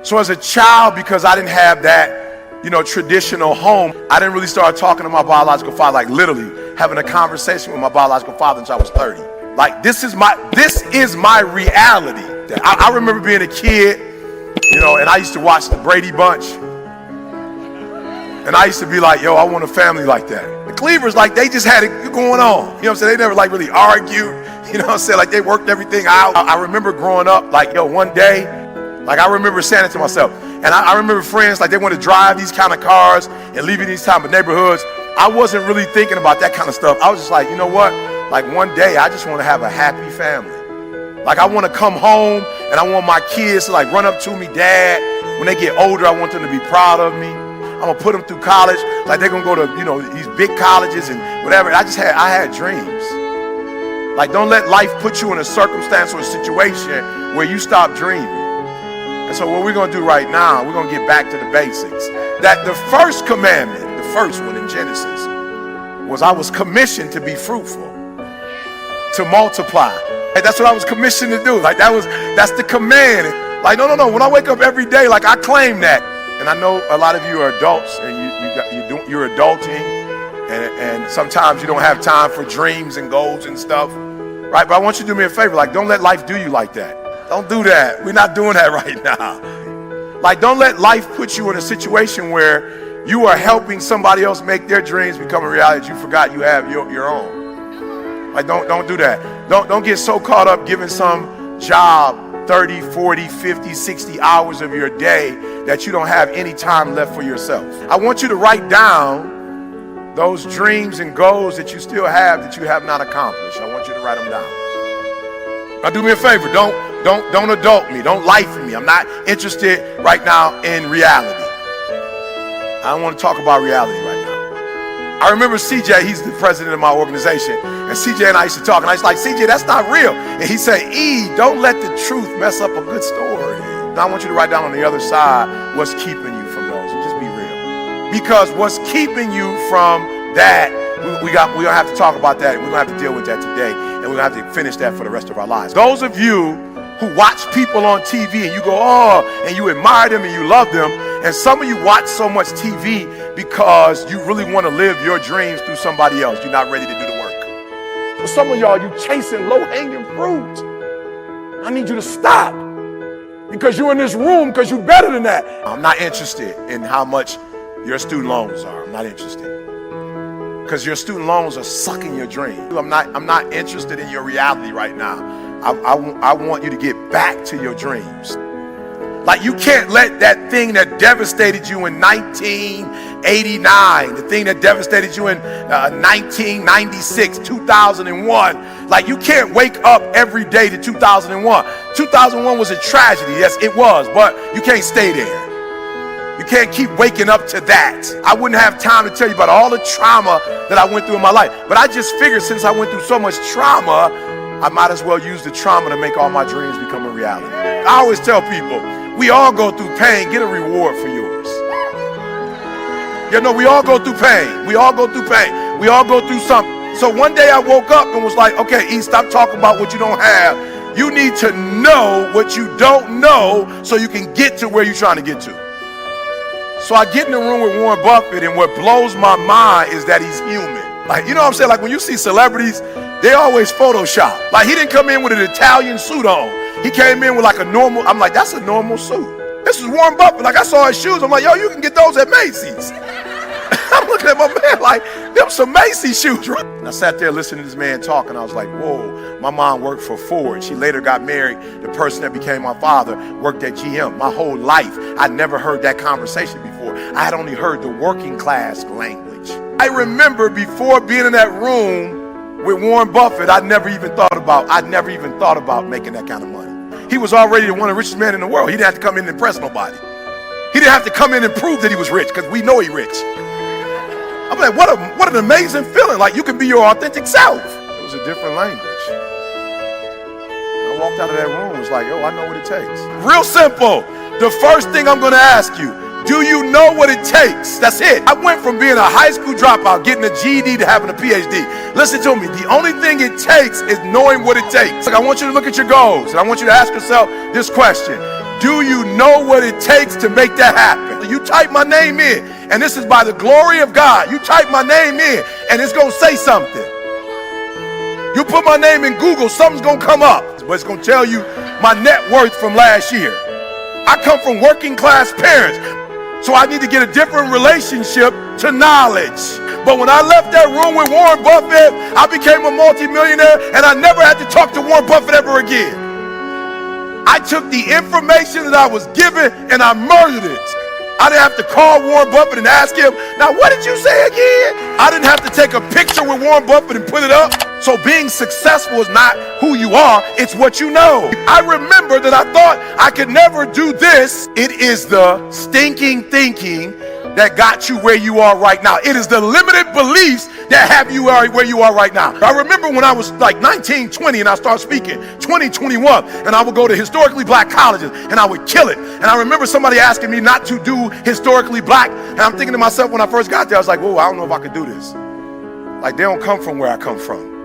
So as a child, because I didn't have that, traditional home, I didn't really start talking to my biological father, like literally having a conversation with my biological father until I was 30. Like this is my reality. I remember being a kid, and I used to watch the Brady Bunch. And I used to be like, yo, I want a family like that. The Cleavers, like, they just had it going on. You know what I'm saying? They never, like, really argued. You know what I'm saying? Like, they worked everything out. I remember growing up, like, yo, one day, like, I remember saying it to myself. And I remember friends, like, they want to drive these kind of cars and live in these type of neighborhoods. I wasn't really thinking about that kind of stuff. I was just like, you know what? Like, one day, I just want to have a happy family. Like, I want to come home, and I want my kids to, like, run up to me, Dad. When they get older, I want them to be proud of me. I'm gonna put them through college, like they're gonna go to, these big colleges and whatever. I had dreams. Like, don't let life put you in a circumstance or a situation where you stop dreaming. And so what we're gonna do right now, we're gonna get back to the basics. That the first commandment, the first one in Genesis, was I was commissioned to be fruitful, to multiply. Like, that's what I was commissioned to do. Like, that's the command. Like, no. When I wake up every day, like, I claim that. And I know a lot of you are adults, and you're adulting, and sometimes you don't have time for dreams and goals and stuff, right? But I want you to do me a favor, like, don't let life do you like that. Don't do that. We're not doing that right now. Like, don't let life put you in a situation where you are helping somebody else make their dreams become a reality that you forgot you have your own. Like, don't do that. Don't get so caught up giving some job 30, 40, 50, 60 hours of your day that you don't have any time left for yourself. I want you to write down those dreams and goals that you still have that you have not accomplished. I want you to write them down. Now do me a favor, don't adult me, don't life me. I'm not interested right now in reality. I don't want to talk about reality right now. I remember CJ, he's the president of my organization, and CJ and I used to talk, and I was like, CJ, that's not real. And he said, don't let the truth mess up a good story. Now I want you to write down on the other side what's keeping you from those, and just be real. Because what's keeping you from that, we're gonna have to talk about that, and we're gonna have to deal with that today, and we're gonna have to finish that for the rest of our lives. Those of you who watch people on TV and you go, oh, and you admire them and you love them, and some of you watch so much TV because you really want to live your dreams through somebody else. You're not ready to do the work. For some of y'all, you chasing low-hanging fruit. I need you to stop, because you're in this room because you're better than that. I'm not interested in how much your student loans are. I'm not interested, because your student loans are sucking your dream. I'm not interested in your reality right now. I want you to get back to your dreams. Like, you can't let that thing that devastated you in 1989, the thing that devastated you in 1996, 2001, like, you can't wake up every day to 2001. 2001 was a tragedy, yes it was, but you can't stay there. You can't keep waking up to that. I wouldn't have time to tell you about all the trauma that I went through in my life, but I just figured since I went through so much trauma, I might as well use the trauma to make all my dreams become a reality. I always tell people, we all go through pain. Get a reward for yours. We all go through pain. We all go through pain. We all go through something. So one day I woke up and was like, okay, E, stop talking about what you don't have. You need to know what you don't know so you can get to where you're trying to get to. So I get in the room with Warren Buffett, and what blows my mind is that he's human. Like, you know what I'm saying? Like, when you see celebrities, they always Photoshop. Like, he didn't come in with an Italian suit on. He came in with like a normal, I'm like, that's a normal suit. This is Warren Buffett. Like, I saw his shoes. I'm like, yo, you can get those at Macy's. I'm looking at my man like, them some Macy's shoes, right? And I sat there listening to this man talk, and I was like, whoa, my mom worked for Ford. She later got married. The person that became my father worked at GM. My whole life, I never heard that conversation before. I had only heard the working class language. I remember before being in that room with Warren Buffett, I never even thought about making that kind of money. He was already one of the richest men in the world. He didn't have to come in and impress nobody. He didn't have to come in and prove that he was rich, because we know he's rich. I'm like, what an amazing feeling. Like, you can be your authentic self. It was a different language. I walked out of that room and was like, yo, I know what it takes. Real simple. The first thing I'm going to ask you, do you know what it takes? That's it. I went from being a high school dropout, getting a GED, to having a PhD. Listen to me. The only thing it takes is knowing what it takes. Like, I want you to look at your goals, and I want you to ask yourself this question. Do you know what it takes to make that happen? You type my name in, and this is by the glory of God. You type my name in, and it's going to say something. You put my name in Google, something's going to come up. But it's going to tell you my net worth from last year. I come from working class parents, so I need to get a different relationship to knowledge. But when I left that room with Warren Buffett, I became a multimillionaire, and I never had to talk to Warren Buffett ever again. I took the information that I was given and I murdered it. I didn't have to call Warren Buffett and ask him, now what did you say again? I didn't have to take a picture with Warren Buffett and put it up. So being successful is not who you are, it's what you know. I remember that I thought I could never do this. It is the stinking thinking that got you where you are right now. It is the limited beliefs that have you where you are right now. I remember when I was like 19, 20 and I started speaking, 20, 21, and I would go to historically black colleges and I would kill it. And I remember somebody asking me not to do historically black, and I'm thinking to myself when I first got there, I was like, whoa, I don't know if I could do this. Like, they don't come from where I come from.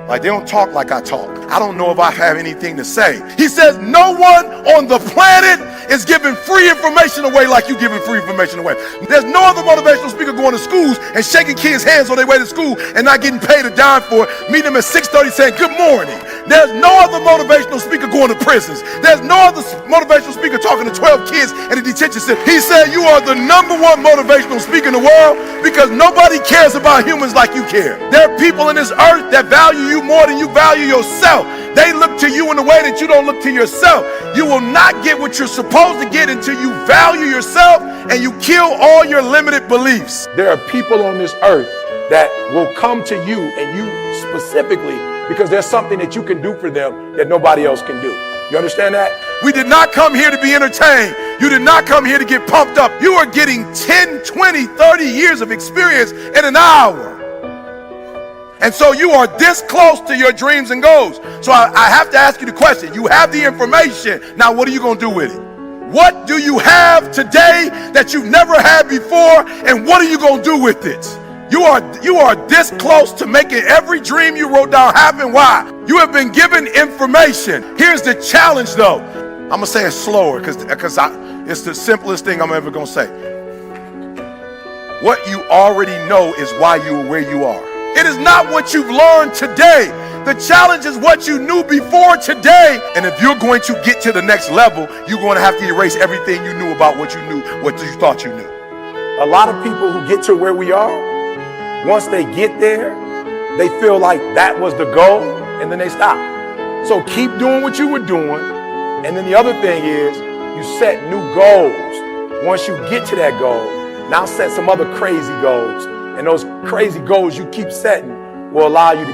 Like, they don't talk like I talk. I don't know if I have anything to say. He says no one on the planet is giving free information away like you giving free information away. There's no other motivational speaker going to schools and shaking kids' hands on their way to school and not getting paid a dime for it, meeting them at 6:30 saying good morning. There's no other motivational speaker going to prisons. There's no other motivational speaker talking to 12 kids in a detention center. He said you are the #1 motivational speaker in the world because nobody cares about humans like you care. There are people in this earth that value you more than you value yourself. They look to you in a way that you don't look to yourself. You will not get what you're supposed to get until you value yourself and you kill all your limited beliefs. There are people on this earth that will come to you and you specifically because there's something that you can do for them that nobody else can do. You understand that? We did not come here to be entertained. You did not come here to get pumped up. You are getting 10, 20, 30 years of experience in an hour. And so you are this close to your dreams and goals. So I have to ask you the question. You have the information. Now what are you going to do with it? What do you have today that you've never had before? And what are you going to do with it? You are this close to making every dream you wrote down happen. Why? You have been given information. Here's the challenge though. I'm going to say it slower because it's the simplest thing I'm ever going to say. What you already know is why you are where you are. It is not what you've learned today. The challenge is what you knew before today. And if you're going to get to the next level, you're going to have to erase everything you knew about what you knew, what you thought you knew. A lot of people who get to where we are, once they get there, they feel like that was the goal, and then they stop. So keep doing what you were doing. And then the other thing is you set new goals. Once you get to that goal, now set some other crazy goals. And those crazy goals you keep setting will allow you to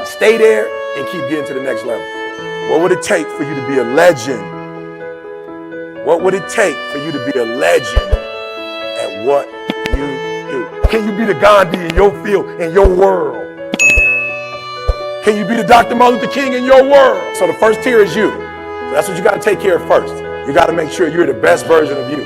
stay there and keep getting to the next level. What would it take for you to be a legend? What would it take for you to be a legend at what you do? Can you be the Gandhi in your field, in your world? Can you be the Dr. Martin Luther King in your world? So the first tier is you. So that's what you got to take care of first. You got to make sure you're the best version of you.